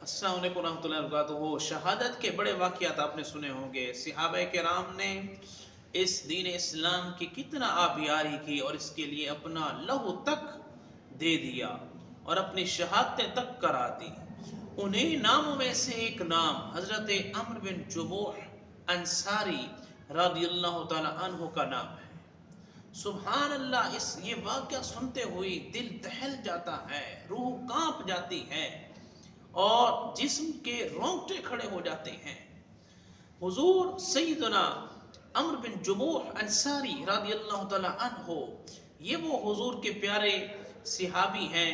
अस्सलाम वालेकुम रहमतुल्लाहि व बरकातुहू। शहादत के बड़े वाक़यात आपने सुने होंगे। सहाबा किराम ने इस दीन इस्लाम की कितना आबियारी की और इसके लिए अपना लहू तक दे दिया और अपनी शहादतें तक करा दी। उन्हीं नामों में से एक नाम हज़रत अम्र बिन जुमूह अंसारी रदियल्लाहु ताला अन्हु का नाम है। सुभान अल्लाह, इस ये वाक़या सुनते हुए दिल दहल जाता है, रूह कांप जाती है और जिस्म के रोंगटे खड़े हो जाते हैं। हुजूर सैयदना अम्र बिन जुमूह अंसारी रदियल्लाहु ताला अन्हु, ये वो हुजूर के प्यारे सिहाबी हैं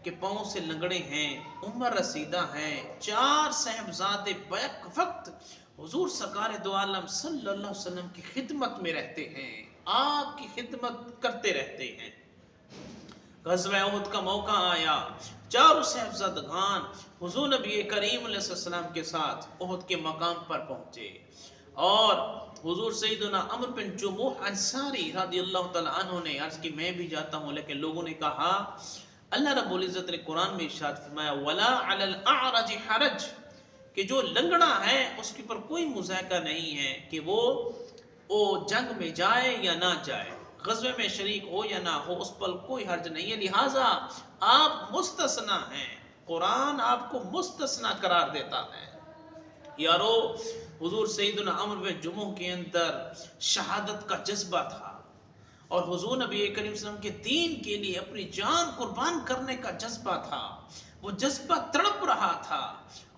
कि पाँव से लंगड़े हैं, उम्र रसीदा हैं, 4 साहबजादे बैक वक्त हुजूर सरकार दो आलम सल्लल्लाहु अलैहि वसल्लम की खिदमत में रहते हैं, आपकी खिदमत करते रहते हैं। ग़ज़वा उहद का मौका आया, चारों साहबजादगान हुजूर नबी करीम अलैहि सल्लम के साथ उहद के मकाम पर पहुँचे और हुजूर सैयदना अम्र बिन जुमूह अंसारी रदियल्लाहु ताला अन्हु ने अर्ज़ की मैं भी जाता हूँ, लेकिन लोगों ने कहा अल्लाह रब्बुल इज़्ज़त ने कुरान में इरशाद फरमाया वला अलल अअरज हरज, कि जो लंगड़ा है उसके ऊपर कोई मुज़ायका नहीं है कि वो जंग में जाए या ना जाए, ग़ज़वे में शरीक हो या ना हो, उस पर कोई हर्ज नहीं है। लिहाजा आप मुस्तस्ना हैं, कुरान आपको मुस्तस्ना करार देता है। यारो, हुजूर सैयदना अम्र बिन जुमूह के अंदर शहादत का जज्बा था और हुजूर नबी करीम सल्लल्लाहु अलैहि वसल्लम के दीन के लिए अपनी जान कुर्बान करने का जज्बा था। वो जज्बा तड़प रहा था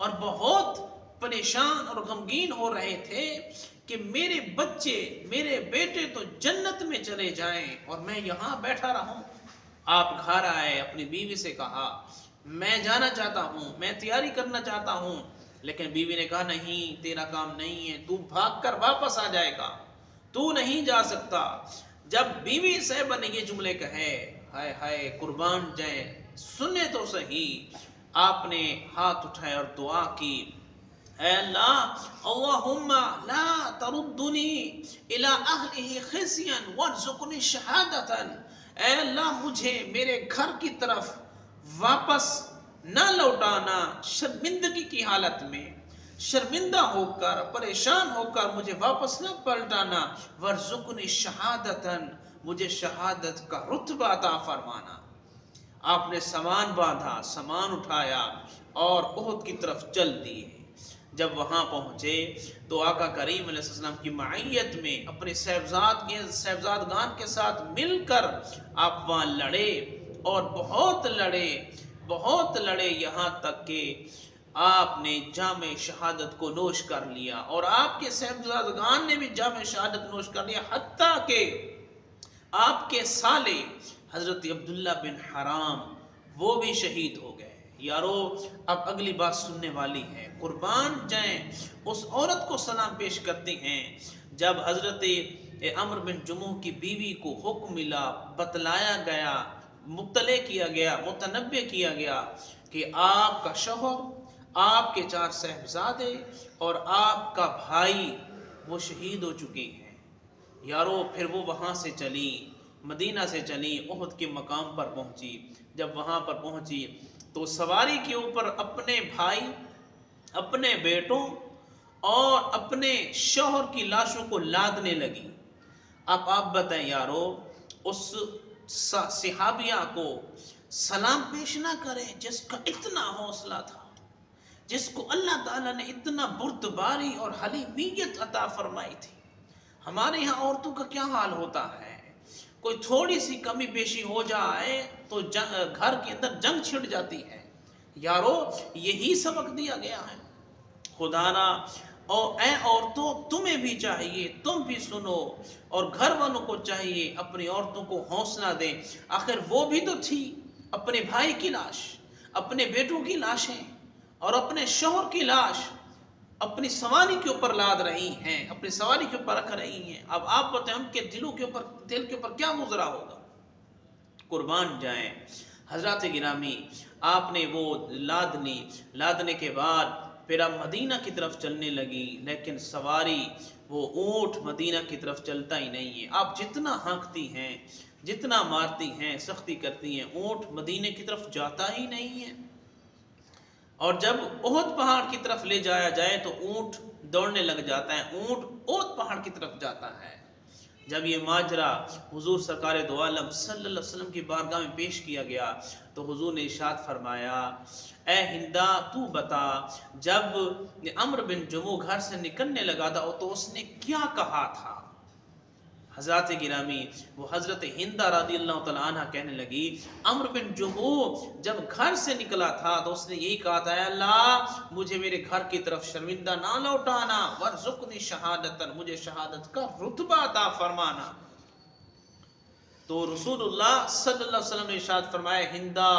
और बहुत परेशान और गमगीन हो रहे थे कि मेरे बच्चे, मेरे बेटे तो जन्नत में चले जाएं और मैं यहाँ बैठा रहूं। आप घर आए, अपनी बीवी से कहा मैं जाना चाहता हूँ, मैं तैयारी करना चाहता हूँ, लेकिन बीवी ने कहा नहीं, तेरा काम नहीं है, तू भागकर वापस आ जाएगा, तू नहीं जा सकता। जब बीवी साहिबा ने ये जुमले कहे, हाय हाय कुर्बान जाए, सुने तो सही, आपने हाथ उठाए और दुआ की, अल्लाह अल्लाहुम्मा ला तरुद्दुनी इला अहलिही खिज़यन वर्ज़ुक़नी शहादतन, ऐ अल्लाह मुझे मेरे घर की तरफ वापस न लौटाना शर्मिंदगी की हालत में, शर्मिंदा होकर परेशान होकर मुझे वापस न पलटाना, वर्ज़ुक़नी शहादतन, मुझे शहादत का रुतबा अता फरमाना। आपने सामान बांधा, सामान उठाया और उहद की तरफ चल दिए। जब वहाँ पहुँचे तो आका करीम अलैहिस्सलाम की मायत में अपने साहबजादगान के साथ मिलकर आप वहाँ लड़े और बहुत लड़े यहाँ तक कि आपने जामे शहादत को नोश कर लिया और आपके साहबजादगान ने भी जामे शहादत नोश कर लिया, हत्ता कि आपके साले हज़रत अब्दुल्ला बिन हराम वो भी शहीद हो गए। यारो, अब अगली बात सुनने वाली है। कुर्बान जाएं उस औरत को सलाम पेश करते हैं जब हज़रत अम्र बिन जुमूह की बीवी को हुक्म मिला, बतलाया गया, मुत्तले किया गया, मुतनब्बे किया गया कि आपका शौहर, आपके 4 साहबजादे और आपका भाई वो शहीद हो चुके हैं। यारो, फिर वो वहाँ से चली, मदीना से चली, उहद के मकाम पर पहुँची। जब वहाँ पर पहुँची तो सवारी के ऊपर अपने भाई, अपने बेटों और अपने शौहर की लाशों को लादने लगी। अब आप बताएं यारो, उस सिहाबिया को सलाम पेश ना करें जिसका इतना हौसला था, जिसको अल्लाह ताला ने इतना बुर्दबारी और हलीमियत अता फरमाई थी। हमारे यहाँ औरतों का क्या हाल होता है, कोई थोड़ी सी कमी पेशी हो जाए तो घर के अंदर जंग छिड़ जाती है। यारो, यही सबक दिया गया है। खुदा ना और ऐ औरतों, तुम्हें भी चाहिए, तुम भी सुनो और घर वालों को चाहिए अपनी औरतों को हौसला दें। आखिर वो भी तो थी अपने भाई की लाश, अपने बेटों की लाशें और अपने शौहर की लाश अपनी सवारी के ऊपर लाद रही हैं, अपनी सवारी के ऊपर रख रही हैं। अब आप बताएं उनके दिल के ऊपर क्या गुजरा होगा। कुर्बान जाएं हजरत गिरामी, आपने वो लादने के बाद फिर आप मदीना की तरफ चलने लगी, लेकिन सवारी वो ऊँट मदीना की तरफ चलता ही नहीं है। आप जितना हाँकती हैं, जितना मारती हैं, सख्ती करती हैं, ऊँट मदीने की तरफ जाता ही नहीं है। اور جب احد پہاڑ کی طرف لے جایا جائے تو اونٹ دوڑنے لگ جاتا ہے، اونٹ احد پہاڑ کی طرف جاتا ہے۔ جب یہ ماجرا حضور سرکار دو عالم صلی اللہ علیہ وسلم کی بارگاہ میں پیش کیا گیا تو حضور نے ارشاد فرمایا، اے ہندا تو بتا، جب عمرو بن جموح گھر سے نکلنے لگا تھا تو اس نے کیا کہا تھا؟ حضرات گرامی، وہ حضرت ہندہ رضی اللہ تعالیٰ عنہ کہنے لگی، عمرو بن جموح جب گھر سے نکلا تھا تو اس نے یہی کہا تھا، اے اللہ مجھے میرے گھر کی طرف شرمندہ نہ لوٹانا، ورزقنی شہادتاً، مجھے شہادت کا رتبہ عطا فرمانا۔ تو رسول اللہ صلی اللہ علیہ وسلم نے ارشاد فرمایا، ہندہ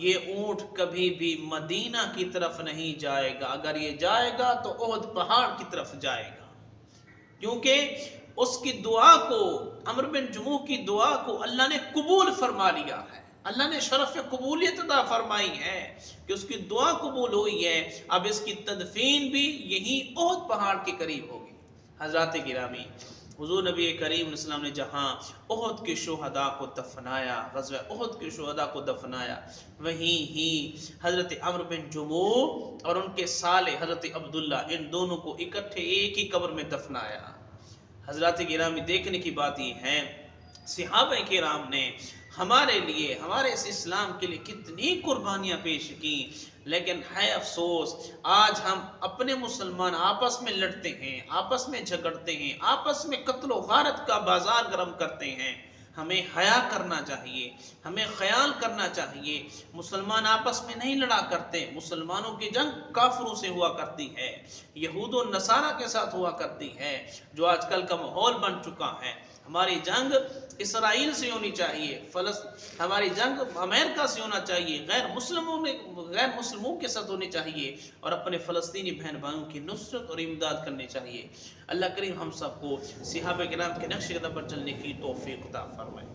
یہ اونٹ کبھی بھی مدینہ کی طرف نہیں جائے گا، اگر یہ جائے گا تو احد پہاڑ کی طرف جائے گا، کیونکہ اس کی دعا کو، عمرو بن جموح کی دعا کو اللہ نے قبول فرما لیا ہے، اللہ نے شرف قبولیت عطا فرمائی ہے کہ اس کی دعا قبول ہوئی ہے۔ اب اس کی تدفین بھی یہی احد پہاڑ کے قریب ہوگی۔ حضرات گرامی، حضور نبی کریم علیہ السلام نے جہاں احد کے شہداء کو دفنایا، غزوہ احد کے شہداء کو دفنایا، وہیں ہی حضرت عمرو بن جموح اور ان کے سالے حضرت عبداللہ، ان دونوں کو اکٹھے ایک ہی قبر میں دفنایا۔ حضرات گرامی، دیکھنے کی بات یہ ہے، صحابہ کرام نے ہمارے لیے، ہمارے اس اسلام کے لیے کتنی قربانیاں پیش کی، لیکن ہے افسوس آج ہم اپنے مسلمان آپس میں لڑتے ہیں، آپس میں جھگڑتے ہیں، آپس میں قتل و غارت کا بازار گرم کرتے ہیں۔ ہمیں حیا کرنا چاہیے، ہمیں خیال کرنا چاہیے، مسلمان آپس میں نہیں لڑا کرتے، مسلمانوں کی جنگ کافروں سے ہوا کرتی ہے، یہود و نصارہ کے ساتھ ہوا کرتی ہے، جو آج کل کا ماحول بن چکا ہے۔ ہماری جنگ اسرائیل سے ہونی چاہیے، ہماری جنگ امریکہ سے ہونا چاہیے، غیر مسلموں کے ساتھ ہونی چاہیے، اور اپنے فلسطینی بہن بھائیوں کی نصرت اور امداد کرنی چاہیے۔ اللہ کریم ہم سب کو صحابہ کرام کے نقش قدم پر چلنے کی توفیق عطا فرمائے۔